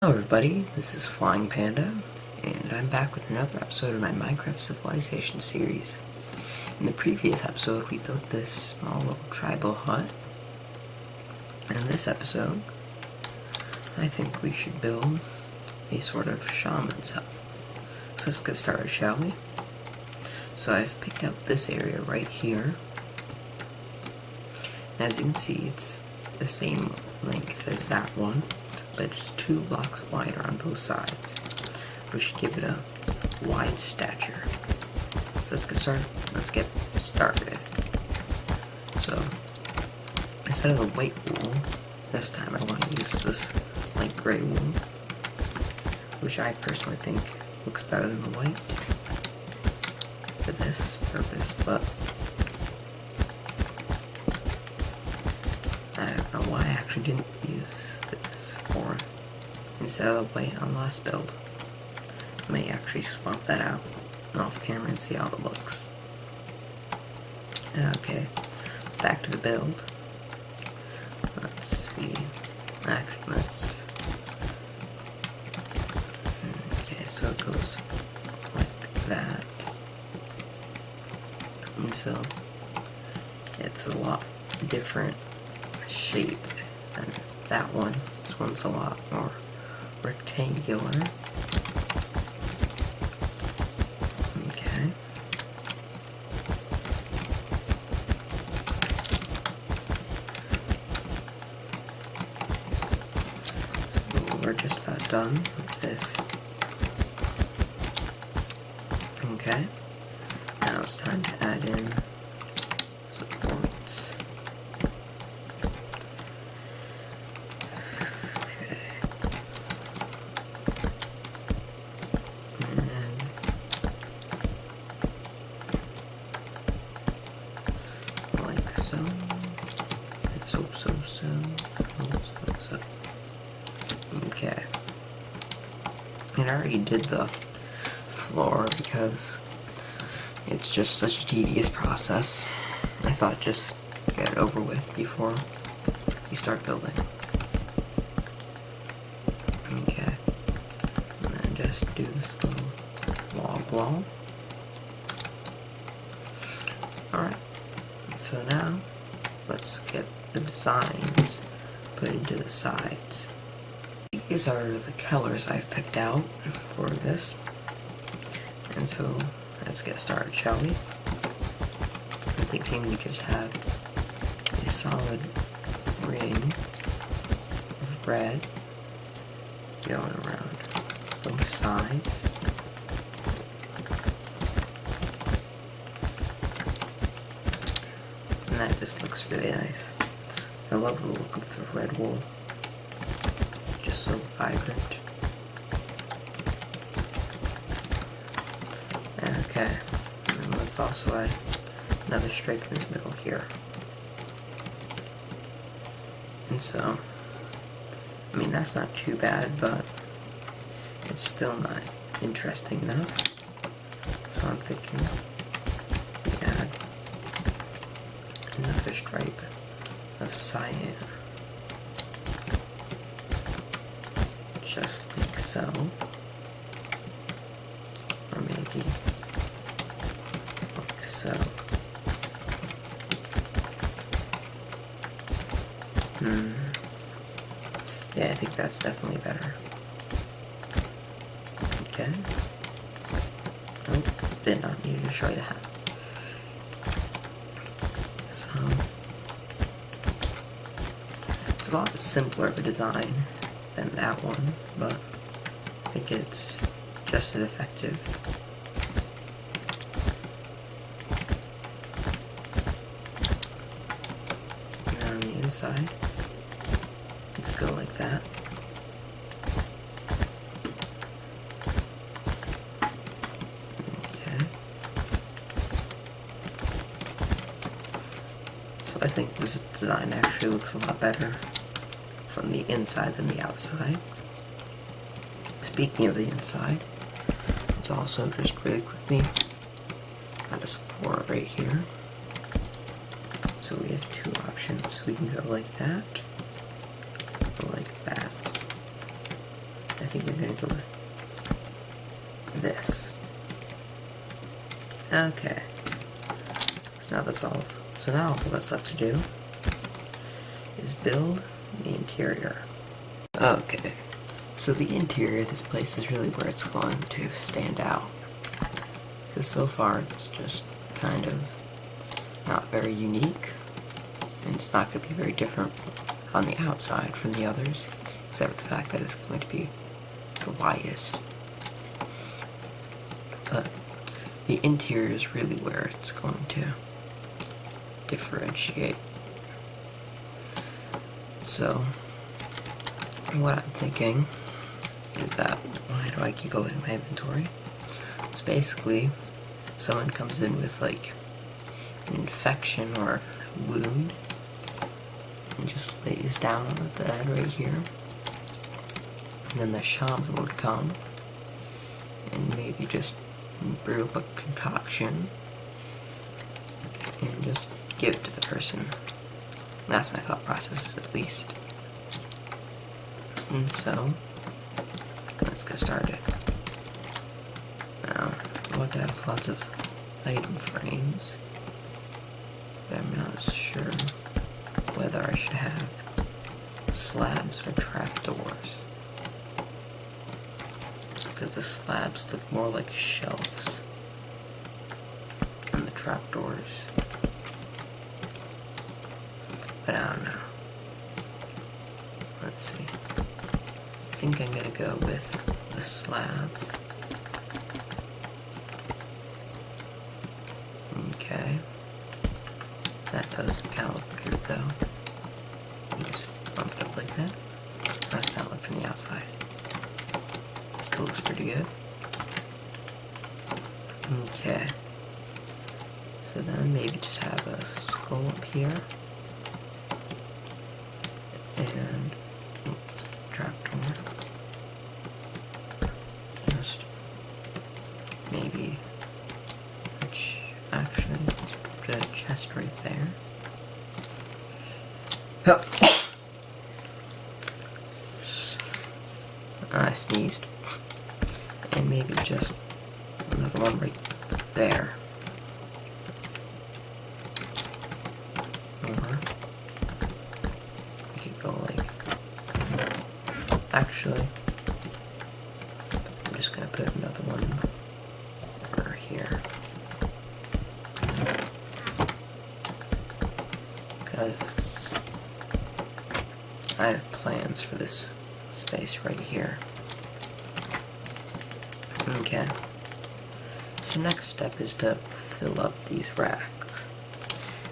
Hello everybody, this is Flying Panda, and I'm back with another episode of my Minecraft Civilization series. In the previous episode, we built this small little tribal hut, and in this episode, I think we should build a sort of shaman's hut. So let's get started, shall we? So I've picked out this area right here, and as you can see, it's the same length as that one, but it's 2 blocks wider on both sides, which should give it a wide stature. So let's get started. So instead of the white wool, this time I want to use this light gray wool, which I personally think looks better than the white for this purpose, but I don't know why I actually didn't use this for instead of the white on last build. I may actually swap that out off camera and see how it looks. Okay, back to the build. Let's see. Actually, okay, so it goes like that. And so it's a lot different shape than that one. This one's a lot more rectangular. Okay. So we're just about done with this. Okay. Now it's time to add in supports. So. Okay. And I already did the floor because it's just such a tedious process. I thought just get it over with before you start building. Okay. And then just do this little log wall. Alright. So now, let's get the designs put into the sides. These are the colors I've picked out for this. And so, let's get started, shall we? I'm thinking we just have a solid ring of red going around both sides. And that just looks really nice. I love the look of the red wool. Just so vibrant. Okay, and let's also add another stripe in this middle here. And so, I mean, that's not too bad, but it's still not interesting enough. So I'm thinking we add another stripe of cyan. Just like so. Or maybe like so. Yeah, I think that's definitely better. Okay. Oh, did not need to show you that. So it's a lot simpler of a design than that one, but I think it's just as effective. And on the inside, let's go like that. Okay. So I think this design actually looks a lot better from the inside than the outside. Speaking of the inside, let's also just really quickly add a support right here. So we have two options. We can go like that, or like that. I think I'm gonna go with this. Okay. So now that's all. So now all that's left to do is build the interior. Okay. So the interior of this place is really where it's going to stand out. Because so far it's just kind of not very unique. And it's not going to be very different on the outside from the others. Except for the fact that it's going to be the widest. But the interior is really where it's going to differentiate. So, what I'm thinking is that, why do I keep opening my inventory? So basically, someone comes in with like an infection or a wound and just lays down on the bed right here. And then the shaman would come and maybe just brew up a concoction and just give it to the person. That's my thought process, at least. And so, let's get started. Now, I want to have lots of item frames, but I'm not sure whether I should have slabs or trapdoors. Because the slabs look more like shelves than the trapdoors. But I don't know. Let's see. I think I'm gonna go with the slabs. Okay. That does kind of look good though. You just bump it up like that. How does that look from the outside? Still looks pretty good. Okay. So then maybe just have a skull up here. And trapdoor. Just maybe actually put a chest right there. I sneezed. And maybe just another one right there. Or we could go like, actually, I'm just gonna put another one over here. Because I have plans for this space right here. Okay. So next step is to fill up these racks.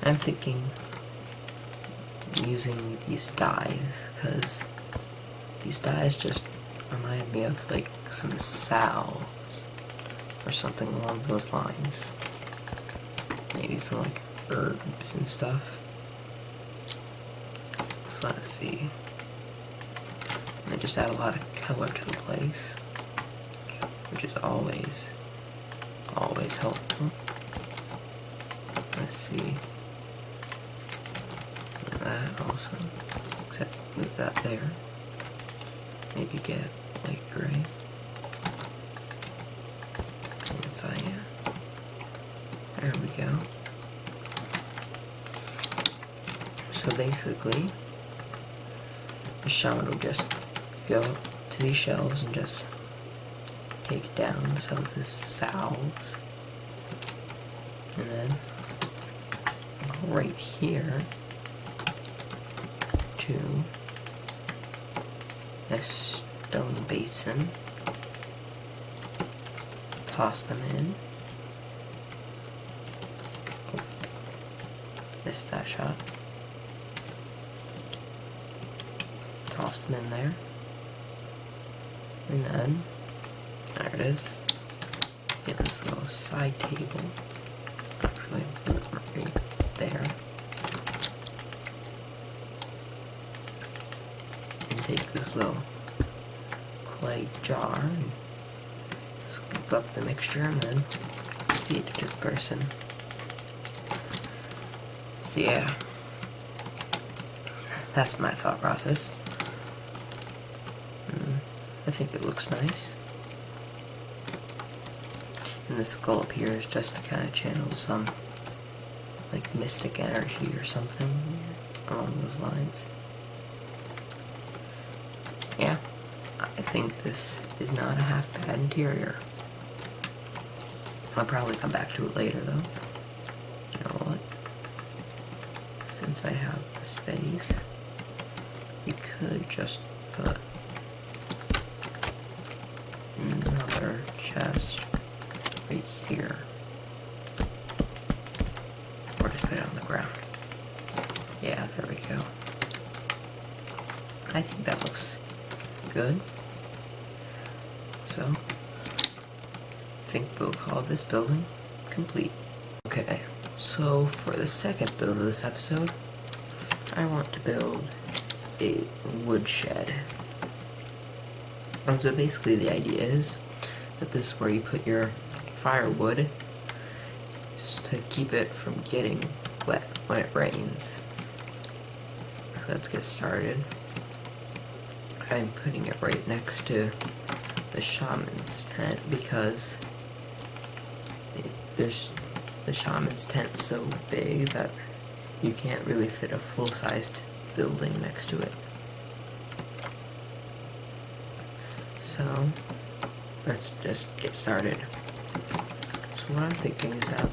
I'm thinking using these dies, because these dies just remind me of like some salves or something along those lines. Maybe some like herbs and stuff. So let's see. And they just add a lot of color to the place, which is always helpful. Let's see. That also, except move that there. Maybe get light gray. Inside, yeah. There we go. So basically, the shaman will just go to these shelves and just take down some of the salves, and then go right here to a stone basin, toss them in. Oh, missed that shot. Toss them in there, and then there it is. Get this little side table. Actually, put it right there. And take this little clay jar and scoop up the mixture and then feed it to the person. So yeah, that's my thought process. I think it looks nice. And the skull up here is just to kind of channel some like mystic energy or something along those lines. Yeah, I think this is not a half bad interior. I'll probably come back to it later though. You know what? Since I have the space, we could just put another chest right here. Or just put it on the ground. Yeah, there we go. I think that looks good. So, I think we'll call this building complete. Okay, so for the second build of this episode, I want to build a woodshed. And so basically the idea is that this is where you put your firewood just to keep it from getting wet when it rains. So let's get started. I'm putting it right next to the shaman's tent because the shaman's tent's so big that you can't really fit a full-sized building next to it. So let's just get started. So what I'm thinking is that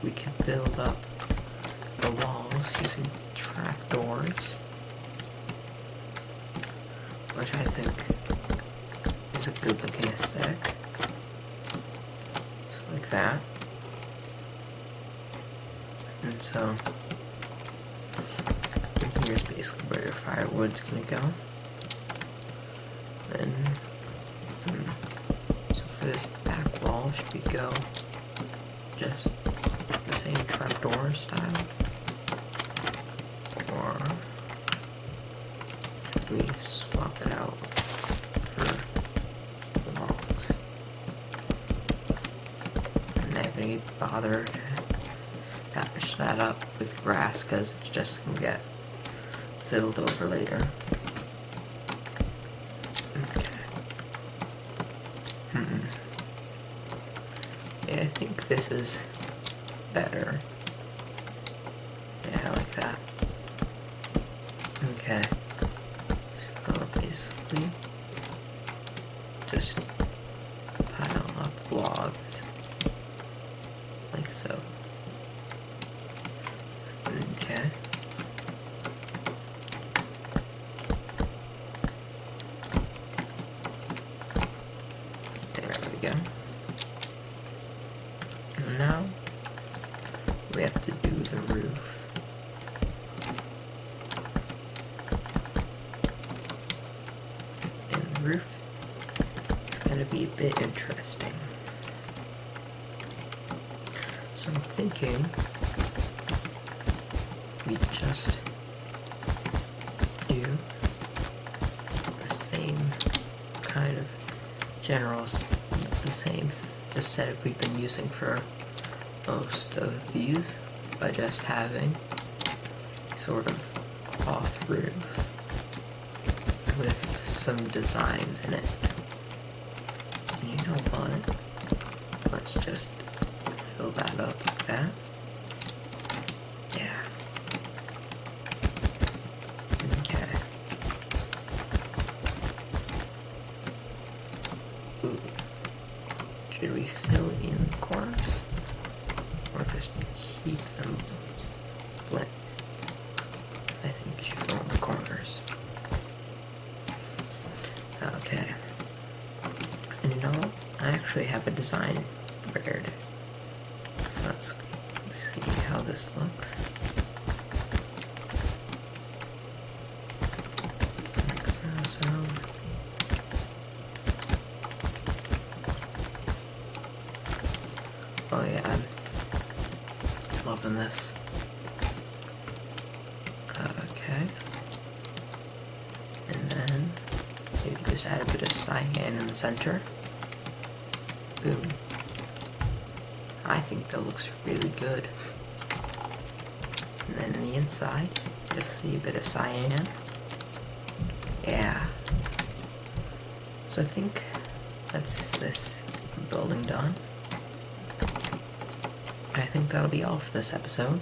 we can build up the walls using trapdoors, which I think is a good looking aesthetic. So like that. And so here's basically where your firewood's gonna go. Then so for this back wall, should we go just the same trapdoor style? Or should we swap it out for the logs? I'm not gonna bother to patch that up with grass because it's just gonna get filled over later. Yeah, I think this is better. Yeah, I like that. Okay. So basically, just pile up logs. Like so. Okay. There we go. And now we have to do the roof. And the roof is going to be a bit interesting. So I'm thinking we just do the same kind of the same aesthetic we've been using for most of these, by just having sort of cloth roof with some designs in it. And you know what? Let's just fill that up like that. Yeah. Okay. Ooh. Should we fill in the corners? Or just keep them blank? I think we should fill in the corners. Okay. And you know what? I actually have a design prepared. Let's see how this looks. Like so. Oh yeah, I'm loving this. Okay. And then maybe just add a bit of cyan in the center. Boom. I think that looks really good. And then on the inside, just see a bit of cyan. Yeah. So I think that's this building done. And I think that'll be all for this episode.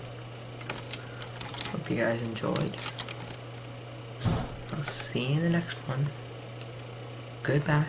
Hope you guys enjoyed. I'll see you in the next one. Goodbye.